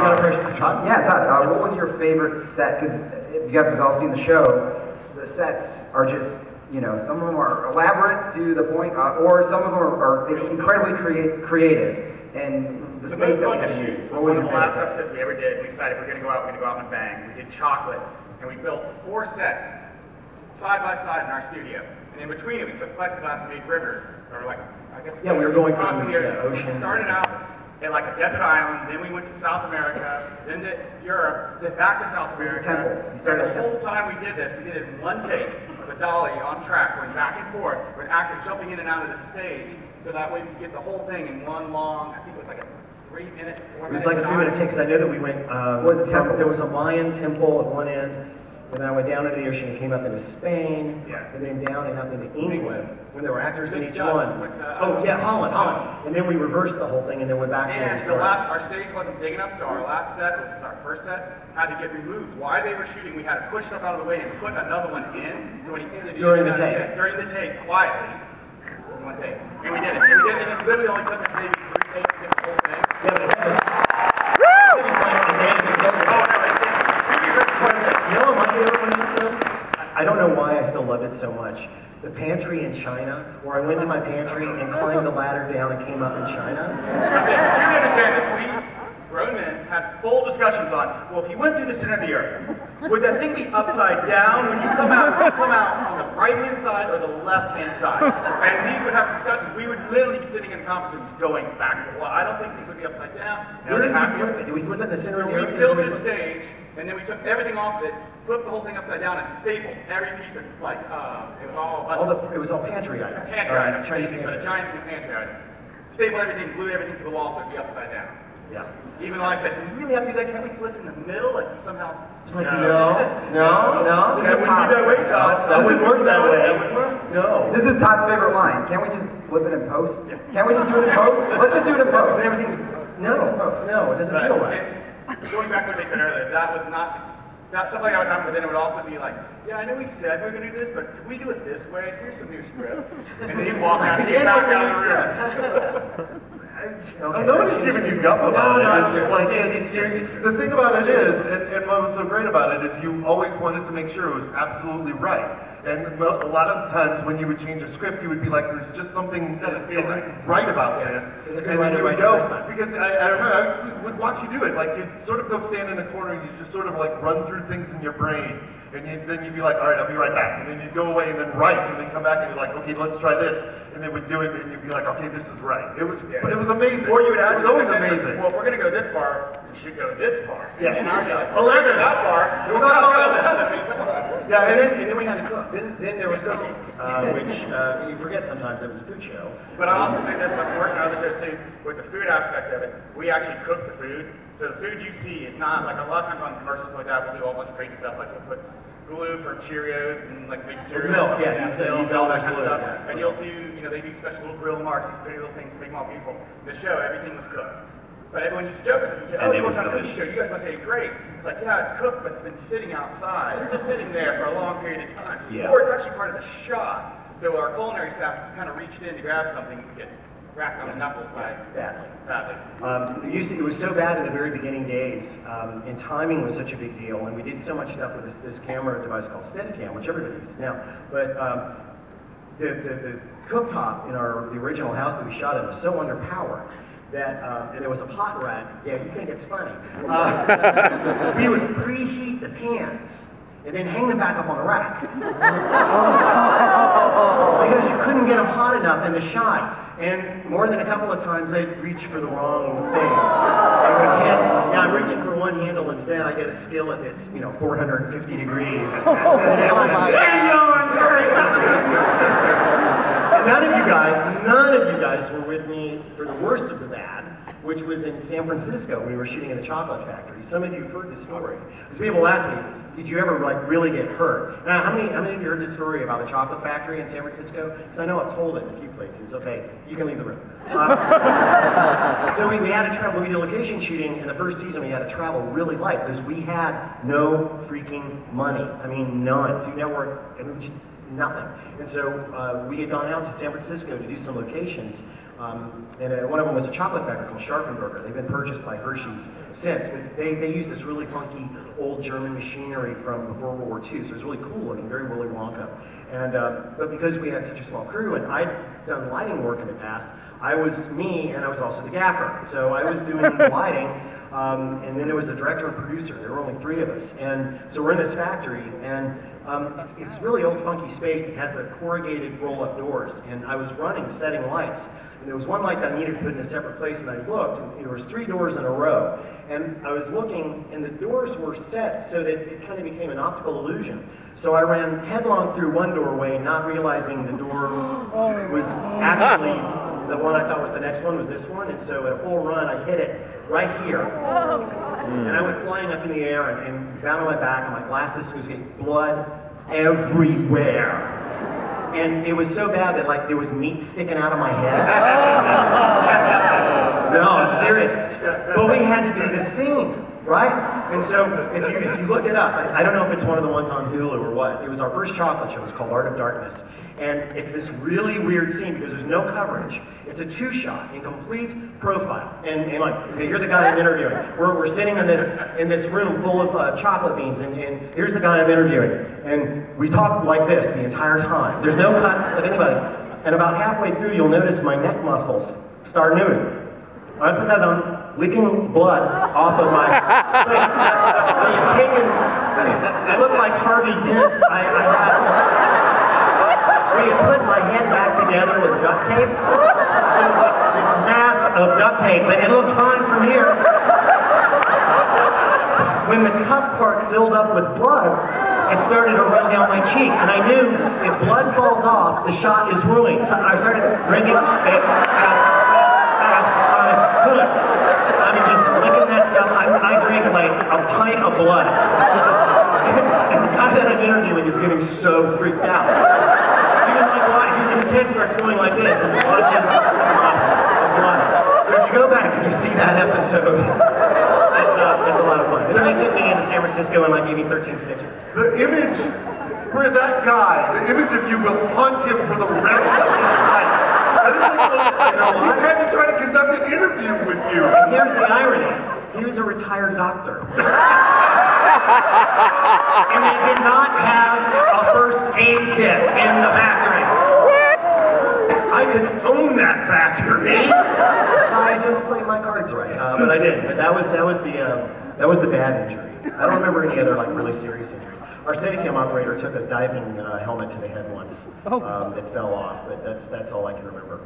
got a question for Todd? Yeah, Todd, what was your favorite set? Because you guys have all seen the show, the sets are just, you know, some of them are elaborate to the point, or some of them are incredibly creative. And the space that we had to use. What was one of the last episodes we ever did, we decided if we're going to go out, we're going to go out and bang. We did chocolate, and we built 4 sets side by side in our studio. And in between it, we took plexiglass and made rivers. Or like, I guess, yeah, we were going across from the ocean. So we oceans. started out at like a desert island, then we went to South America, then to Europe, then back to South America. Temple. You started and the whole time we did this, we did it in one take with a dolly on track, going back and forth, with actors jumping in and out of the stage, so that way we could get the whole thing in one long, I think it was like a 3-minute, 4-minute. It was like a 3-minute take, because I know that we went. There was a Mayan temple at one end, and then I went down into the ocean and came up into Spain, and then down and up into England, when there were actors in each one. Holland. And then we reversed the whole thing and then went back to where we started. Our stage wasn't big enough, so our last set, which was our first set, had to get removed. While they were shooting, we had to push stuff out of the way and put another one in. So when during the take, quietly, one take. And we did it. And it literally only took us maybe 3 takes to get the whole thing. Yeah, but it was you know what my favorite one is though? I don't know why I still love it so much. The pantry in China, where I went to my pantry and climbed the ladder down and came up in China. Okay, to truly understand this, we grown men had full discussions on, well, if you went through the center of the earth, would that thing be upside down when you come out on the right-hand side or the left-hand side? And these would have discussions. We would literally be sitting in a conference room going back and forth. Well, I don't think things would be upside down. Did we flip it in the center of the earth? We built this stage, and then we took everything off of it, flipped the whole thing upside down, and stapled every piece of, like, it was all it was all pantry items. Pantry items, Chinese but a giant pantry items. Stapled everything, glued everything to the wall so it'd be upside down. Yeah. Even though I said, do we really have to do that? Can't we flip in the middle? Like somehow. It's like, no. That wouldn't be that way, Todd. That wouldn't work that way. That wouldn't work. No. This is Todd's favorite line. Can't we just flip it in post? Can't we just do it in post? Let's just do it in post. Everything's no, it doesn't feel right. Going back to what they said earlier, that was not. That's something that would happen, but then it would also be like, yeah, I know we said we were going to do this, but could we do it this way? Here's some new scripts. And then you walk out and get back out of the room. Nobody's giving you guff about it. It's just like, the thing about it is, and what was so great about it is you always wanted to make sure it was absolutely right. And a lot of times when you would change a script, you would be like, there's just something that isn't right about this. And then you would go, because I would watch you do it. Like you'd sort of go stand in a corner and you just sort of like run through things in your brain. And then you'd be like, all right, I'll be right back. And then you'd go away and then write, and then come back and you're like, okay, let's try this. And then we'd do it, and you'd be like, okay, this is right. It was amazing. Or you would add, it was always amazing. Well, if we're going to go this far, we should go this far. Yeah. And now you're like, well, we're going that far. We're not going that. Yeah, and then we had to cook. Then there was cooking, which you forget sometimes it was a food show. But I'll also say this, I've been working on other shows too, with the food aspect of it. We actually cook the food. So the food you see is not, like a lot of times on commercials like that, we'll do a whole bunch of crazy stuff, like we'll put glue for Cheerios and like big cereal. Milk, yeah, you sell that kind of glue, stuff. yeah. And you'll do, they do special little grill marks, these pretty little things to make them all beautiful. The show, everything was cooked. But everyone used to joke at us and say, oh, you worked on a cooking show, you guys must say great. It's like, yeah, it's cooked, but it's been sitting outside. It's been sitting there for a long period of time. Yeah. Or it's actually part of the shot. So our culinary staff kind of reached in to grab something and get cracked on the knuckles by badly. It was so bad in the very beginning days, and timing was such a big deal, and we did so much stuff with this camera device called Steadicam, which everybody uses now. But the cooktop in the original house that we shot in was so underpowered that, and there was a pot rack. Yeah, you think it's funny. We would preheat the pans and then hang them back up on the rack. Because you couldn't get them hot enough in the shot. And more than a couple of times I'd reach for the wrong thing. I'm reaching for one handle instead. I get a skillet that's 450 degrees. None of you guys were with me for the worst of the bad, which was in San Francisco. We were shooting in the chocolate factory. Some of you have heard this story. Because people ask me, did you ever really get hurt? Now, how many of you heard this story about the chocolate factory in San Francisco? Because I know I've told it in a few places. Okay, you can leave the room. So we had to travel. We did location shooting in the first season. We had to travel really light because we had no freaking money. I mean, none. Food Network, I mean, just nothing. And so we had gone out to San Francisco to do some locations And one of them was a chocolate factory called Scharfenberger. They've been purchased by Hershey's since, but they use this really funky old German machinery from before World War II, so it was really cool looking, very Willy Wonka. And, but because we had such a small crew, and I'd done lighting work in the past, I was me, and I was also the gaffer. So I was doing the lighting, and then there was the director and producer. There were only 3 of us. And so we're in this factory, and it's really old funky space that has the corrugated roll-up doors. And I was running, setting lights. And there was one light that I needed to put in a separate place, and I looked, and there was 3 doors in a row. And I was looking, and the doors were set so that it kind of became an optical illusion. So I ran headlong through one doorway, not realizing the door was actually the one I thought was the next one was this one. And so at a full run, I hit it right here. And I went flying up in the air and down on my back, and my glasses was getting blood everywhere. And it was so bad that like there was meat sticking out of my head. No, I'm serious. But we had to do this scene, right? And so if you look it up, I don't know if it's one of the ones on Hulu or what. It was our first chocolate show. It's called Art of Darkness. And it's this really weird scene because there's no coverage. It's a 2-shot in complete profile. And like, okay, you're the guy I'm interviewing. We're sitting in this room full of chocolate beans, and here's the guy I'm interviewing. And we talk like this the entire time. There's no cuts of anybody. And about halfway through, you'll notice my neck muscles start moving. I put that on, leaking blood off of my face. I look like Harvey Dent. We had put my head back together with duct tape. So it was like this mass of duct tape, but it looked fine from here. When the cup part filled up with blood, it started to run down my cheek, and I knew if blood falls off, the shot is ruined. So I started drinking. I mean, just licking that stuff. I drank like a pint of blood. And the guy that I'm interviewing is getting so freaked out. Even like why his head starts going like this as he watches drops of blood. So if you go back and you see that episode, that's a lot of fun. And then they took me into San Francisco and like gave me 13 stitches. The image for that guy, the image of you will haunt him for the rest of his life. He's had to try to conduct an interview with you. And here's the irony. He was a retired doctor. And they did not have a first aid kit in the factory. I could own that factory. I just played my cards right, but I didn't. But that was the bad injury. I don't remember any other like really serious injuries. Our Steadicam operator took a diving helmet to the head once. It fell off, but that's all I can remember.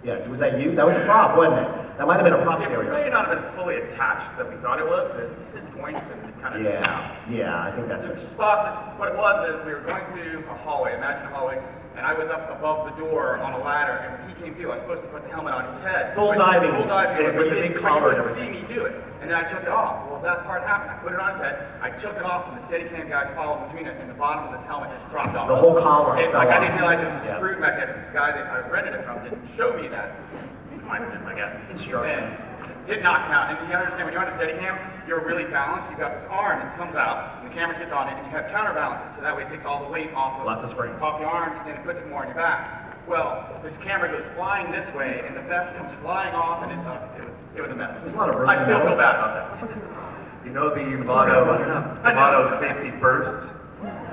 Yeah, was that you? That was a prop, wasn't it? That might have been a prop It carrier. may not have been fully attached that we thought it was. The joints and it kind of. Yeah, I think that's So what. just thought what it was is we were going through a hallway, imagine a hallway, and I was up above the door on a ladder, and when he came through, I was supposed to put the helmet on his head. Full diving. Full diving, With the big collar and but you didn't see me do it. And then I took it off. Well, that part happened. I put it on his head, I took it off, and the Steadicam guy followed between it, and the bottom of this helmet just dropped off. The whole collar And, fell like, I off. didn't realize it was a Yeah. screw mechanism. This guy that I rented it from didn't show me that. My friends, I guess. Instructions. It knocked him out. And you gotta understand, when you're on a Steadicam, you're really balanced. You've got this arm that comes out, and the camera sits on it, and you have counterbalances, so that way it takes all the weight off of, Lots of springs. off the arms, and it puts it more on your back. Well, this camera goes flying this way, and the vest comes flying off, and it was a mess. There's a lot of room I still there. feel bad about that. You know the Sorry, I brought it motto, up. the motto, safety first?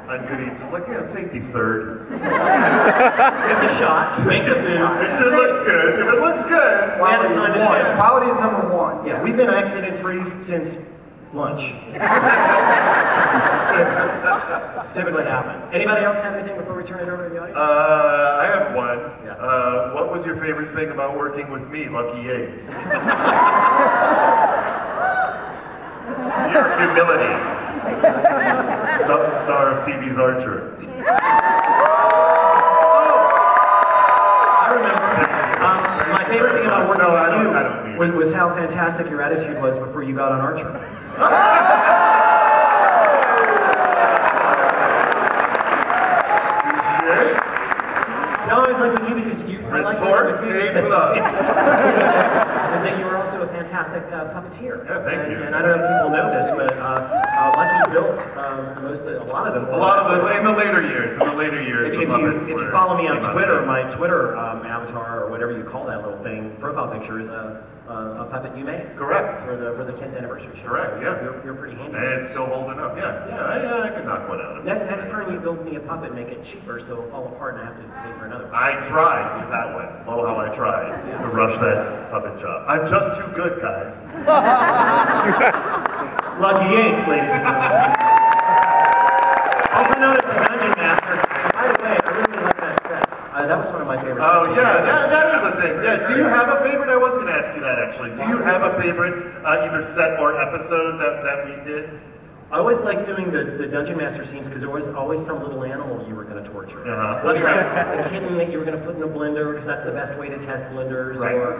On Good Eats, it's like, yeah, safety third. Get the shots, make the food. It just looks good. If it looks good, We had to sign the check. Quality is number 1. Yeah, we've been accident-free since lunch. Typically happen. Anybody else have anything before we turn it over to the audience? I have one. Yeah. What was your favorite thing about working with me, Lucky Yates? Your humility. Star of TV's Archer. I remember. My favorite thing about working I with you was how fantastic your attitude was before you got on Archer. I always liked with you because you. I liked Retort with you. A+. Is that you were also a fantastic puppeteer. Yeah, thank you. And I don't know if people know this, but Lucky built a lot of them. In the later years. If you follow me on Twitter, my Twitter avatar or whatever you call that little thing, profile picture is a puppet you made. Correct. For the 10th anniversary show. Correct. So Yeah. You're pretty handy. And it's still holding up. Yeah. I can knock one out. Next time you build me a puppet, make it cheaper so it'll fall apart and I have to pay for another. I tried with that one. Oh, how I tried to rush that puppet job. I'm just too good, guys. Lucky Yates, ladies and gentlemen. Also known as the Dungeon Master. By the way, I really like that set. That was one of my favorites. Oh yeah, that is a thing. Yeah, do you have a favorite? I was going to ask you that actually. Do you have a favorite either set or episode that we did? I always liked doing the Dungeon Master scenes because there was always some little animal you were going to torture. That's right. A kitten that you were going to put in the blender because that's the best way to test blenders. Right. Or,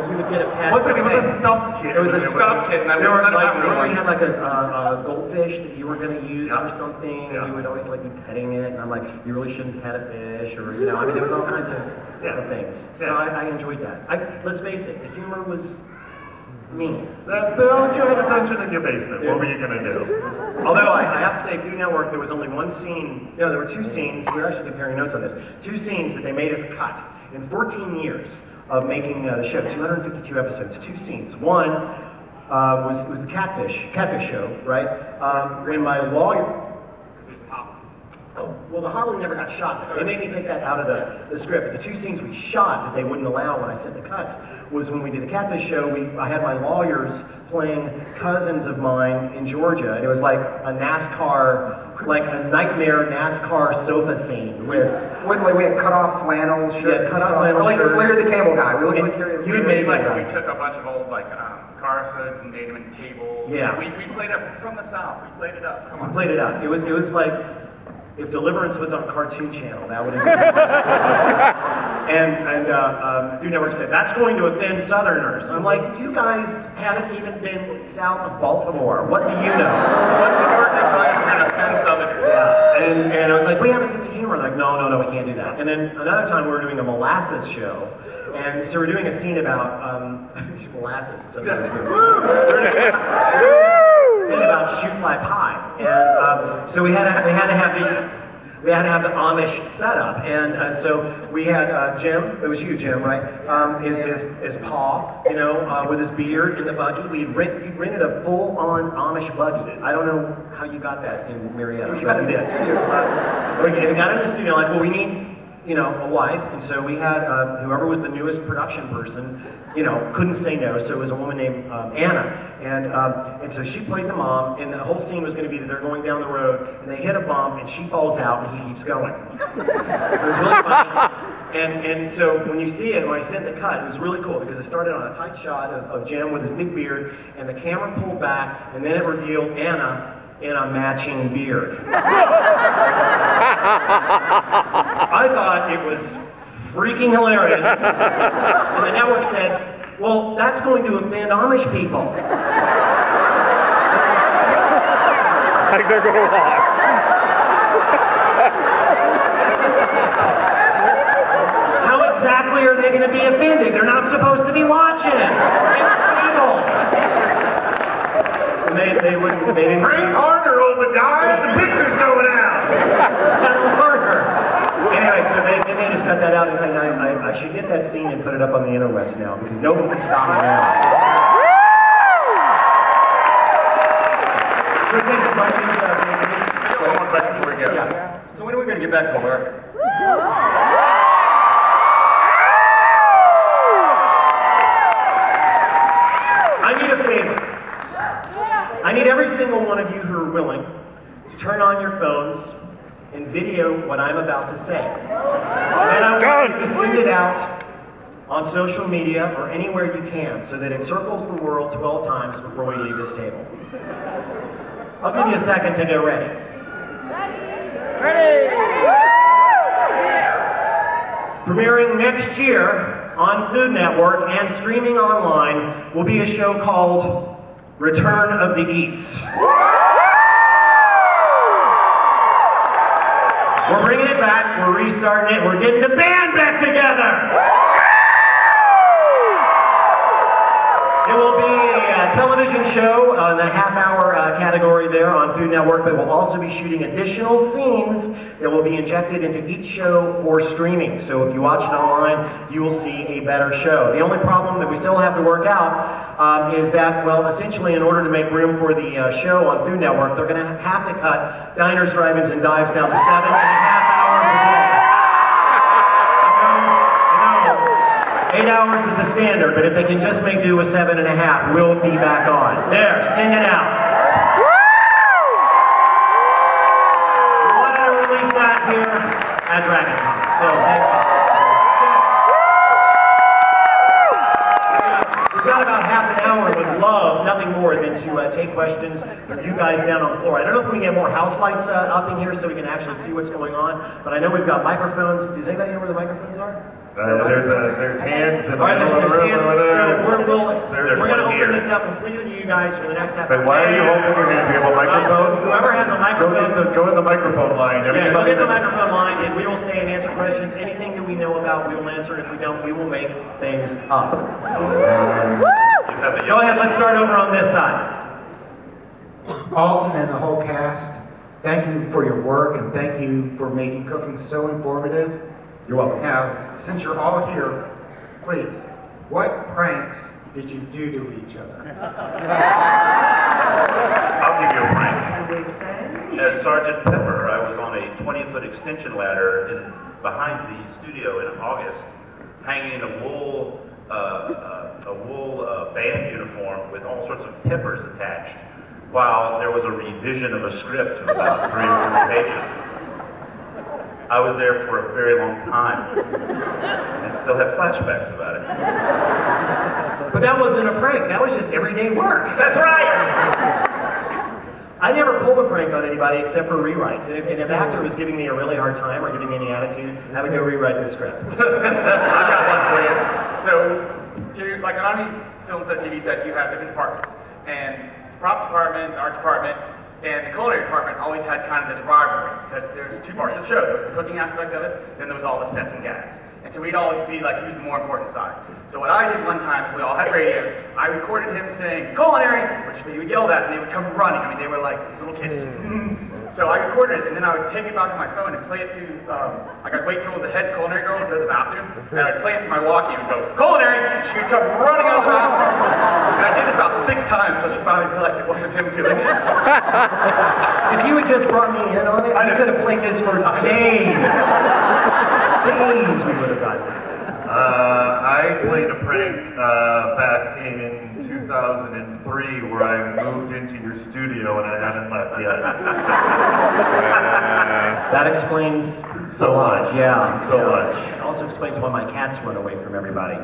you would get a pet. It was a stuffed kitten. It was a stuffed kitten. You had like a goldfish that you were going to use for something. Yeah. You would always like be petting it, and I'm like, you really shouldn't pet a fish, or I mean, there was all kinds of things. So I enjoyed that. Let's face it, the humor was mean. You had a dungeon in your basement. What were you going to do? Although I have to say, Food Network, there was only one scene, there were two scenes, we were actually comparing notes on this, two scenes that they made us cut. In 14 years of making the show, 252 episodes, two scenes. One was the catfish show, right? When my lawyer... Oh, well, the Holly never got shot. They made me take that out of the script. But the two scenes we shot that they wouldn't allow when I sent the cuts was when we did the catfish show. I had my lawyers playing cousins of mine in Georgia, and it was like a NASCAR, like a nightmare NASCAR sofa scene with we had cut off flannel shirts. Yeah, cut off flannel shirts. Like the cable guy. We looked like you had made we took a bunch of old car hoods and made them in tables. Yeah. We played it from the South. We played it up. Come on. We played it up. It was like. If Deliverance was on Cartoon Channel, that would have been And Food Network said, that's going to offend Southerners. I'm like, you guys haven't even been south of Baltimore. What do you know? What's the American times we're going to offend Southerners? Yeah, and I was like, we have a sense of humor. Like, no, we can't do that. And then another time we were doing a molasses show. And so we're doing a scene about molasses. It's something scene about shoe fly pie, and so we had to have the Amish setup, and so we had Jim. It was you, Jim, right? His paw, with his beard in the buggy. We rented a full-on Amish buggy. I don't know how you got that in Marietta. We got it in the studio. We got it in the studio. Like, well, we need. A wife, and so we had whoever was the newest production person, couldn't say no, so it was a woman named Anna, and so she played the mom, and the whole scene was going to be that they're going down the road, and they hit a bump, and she falls out, and he keeps going. It was really funny, and so when you see it, when I sent the cut, it was really cool, because it started on a tight shot of Jim with his big beard, and the camera pulled back, and then it revealed Anna in a matching beard. I thought it was freaking hilarious. And the network said, well, that's going to offend Amish people. Like they're going to watch. How exactly are they going to be offended? They're not supposed to be watching. It's cable. They didn't Frank Harder, Obadiah, the picture's going out. Anyway, so they made us cut that out, and I should get that scene and put it up on the interwebs now, because no one can stop me now. Should we take some questions? I got one more question before we go. Yeah. So when are we going to get back to work? I need a favor. I need every single one of you who are willing to turn on your phones and video what I'm about to say. And then I want you to send it out on social media or anywhere you can so that it circles the world 12 times before we leave this table. I'll give you a second to get ready. Ready! Premiering next year on Food Network and streaming online will be a show called Return of the Eats. We're bringing it back, we're restarting it, we're getting the band back together! It will be a television show in the half-hour category there on Food Network, but we'll also be shooting additional scenes that will be injected into each show for streaming. So if you watch it online, you will see a better show. The only problem that we still have to work out is that, well, essentially in order to make room for the show on Food Network, they're going to have to cut diners, drive-ins, and dives down to 7.5 hours a day. 8 hours is the standard, but if they can just make do with 7.5, we'll be back on. There, sing it out. We wanted to release that here at DragonCon, so thank you. We've got about half an hour and would love nothing more than to take questions from you guys down on the floor. I don't know if we can get more house lights up in here so we can actually see what's going on, but I know we've got microphones. Does anybody know where the microphones are? There's hands in the Alright, middle of the room over there. So we're going to here. open this up completely to you guys for the next half hour. But why are you holding your hand? Do you have a microphone? Whoever has a microphone. Go in the microphone line. Yeah, go get the microphone line and we will stay and answer questions. Anything that we know about, we will answer. If we don't, we will make things up. Go ahead, let's start over on this side. Alton and the whole cast, thank you for your work and thank you for making cooking so informative. You're welcome. Now, since you're all here, please, what pranks did you do to each other? I'll give you a prank. As Sergeant Pepper, I was on a 20-foot extension ladder behind the studio in August, hanging a wool band uniform with all sorts of peppers attached, while there was a revision of a script of about 3 or 4 pages. I was there for a very long time, and still have flashbacks about it. But that wasn't a prank, that was just everyday work. That's right! I never pulled a prank on anybody except for rewrites. And if an actor was giving me a really hard time or giving me any attitude, I would go rewrite the script. I've got one for you. So, like on any film set, TV set, you have different departments. And the prop department, the art department, and the culinary department always had kind of this rivalry, because there's 2 parts of the show. There was the cooking aspect of it, then there was all the sets and gags. And so we'd always be like, who's the more important side? So what I did one time, is we all had radios, I recorded him saying, culinary, which they would yell that, and they would come running. I mean, they were like these little kids. So I recorded it, and then I would take it back on my phone and play it through, like I'd wait till the head culinary girl would go to the bathroom, and I'd play it through my walkie and go, culinary, and she would come running out of the bathroom. And I did this about 6 times, so she finally realized it wasn't him doing it. If you had just brought me in on it, I could have played this for days. Days we would have gotten. I played a prank back in 2003 where I moved into your studio and I haven't left yet. That explains So much. Yeah, So much. It also explains why my cats run away from everybody.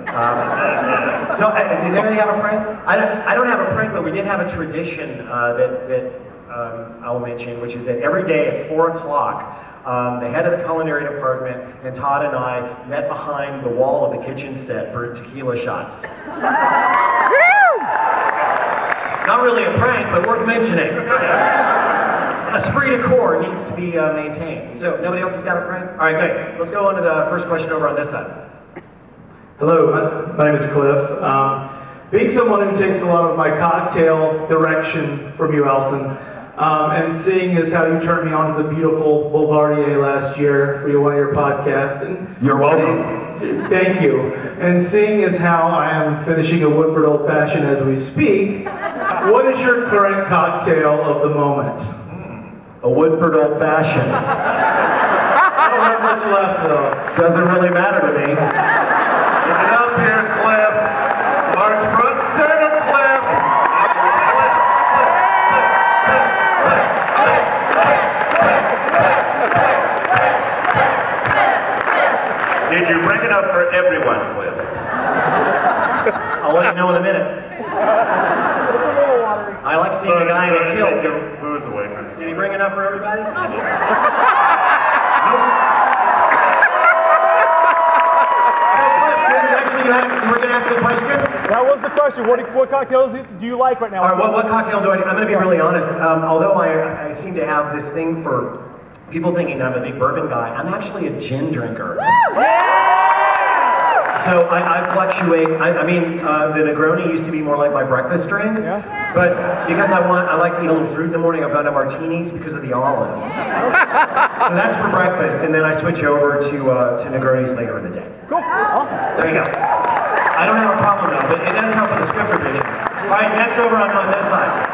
So, does anybody have a prank? I don't have a prank, but we did have a tradition that I'll mention, which is that every day at 4 o'clock, the head of the culinary department and Todd and I met behind the wall of the kitchen set for tequila shots. Not really a prank, but worth mentioning. Esprit de corps needs to be maintained. So, nobody else has got a prank? All right, good. Let's go on to the first question over on this side. Hello, my name is Cliff. Being someone who takes a lot of my cocktail direction from you, Alton, and seeing as how you turned me on to the beautiful Boulevardier last year for one of your podcasts. And You're welcome. Thank you. And seeing as how I am finishing a Woodford Old Fashioned as we speak, what is your current cocktail of the moment? A Woodford Old Fashioned. I don't have much left though. Doesn't really matter to me. Get it up here, Cliff. March front and center, Cliff. Did you bring it up for everyone, Cliff? I'll let you know in a minute. I like seeing a guy get killed. Take your booze away from Did he bring enough for everybody? You were going to ask a question? That was the question. What cocktails do you like right now? All right, what cocktail do I do? I'm going to be really honest. Although I seem to have this thing for people thinking I'm a big bourbon guy, I'm actually a gin drinker. So I fluctuate. I mean, the Negroni used to be more like my breakfast drink. Yeah. But because I like to eat a little fruit in the morning, I've gone to martinis because of the olives. So that's for breakfast, and then I switch over to Negronis later in the day. Cool. Awesome. There you go. I don't have a problem though, but it does help with the script revisions. All right, next over on this side.